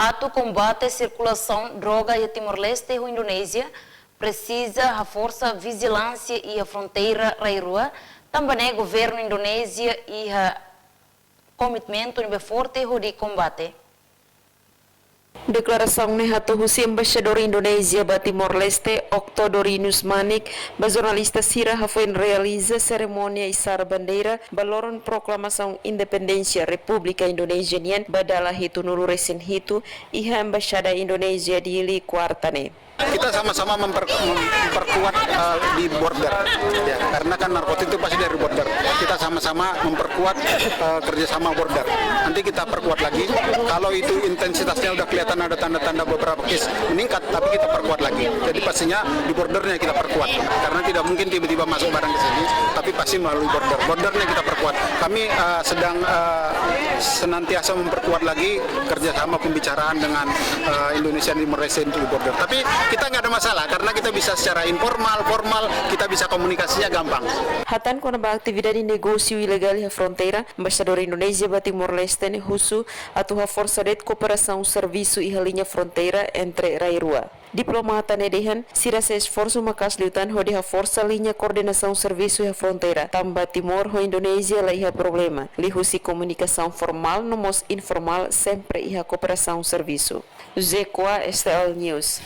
ato combate à circulação droga e Timor-Leste e Indonésia precisa reforçar vigilância e a fronteira rairua, também o governo Indonésia e a komitmen to forte de combate. Declaração ne hatu husi embaixador Indonésia ba Timor-Leste, Octodorinus Manik, ba jornalista Sira Hafoin realiza cerimônia isar bandeira baloron proklamação independência República Indonésia nian badala hitu nulu resen hitu iha embaixada Indonésia di Li Kuartane. Kita sama-sama memperkuat di border, ya, karena kan narkotik itu pasti dari border. Kita sama-sama memperkuat kerjasama border. Nanti kita perkuat lagi. Kalau itu intensitasnya udah kelihatan ada tanda-tanda beberapa case meningkat, tapi kita perkuat lagi. Jadi pastinya di bordernya kita perkuat, karena tidak mungkin tiba-tiba masuk barang ke sini, tapi pasti melalui border. Bordernya kita perkuat. Kami sedang senantiasa memperkuat lagi kerjasama pembicaraan dengan Indonesia Timor-Leste di border. Tapi kita nggak ada masalah karena kita bisa secara informal, formal, kita bisa komunikasinya gampang. Hatan kona ba atividade negócio ilegal ha fronteira, embaixador Indonésia ba Timor-Leste ne husu atu ha força de cooperação serviço e ha linha fronteira entre Rairua. Diplomata ne dehan sira se esforço makas liutan ho de ha força linha coordenação serviço e ha fronteira. Tamba Timor ho Indonésia la iha problema. Li husi comunicação formal no mos informal sempre iha cooperação serviço. Zekwa STL News.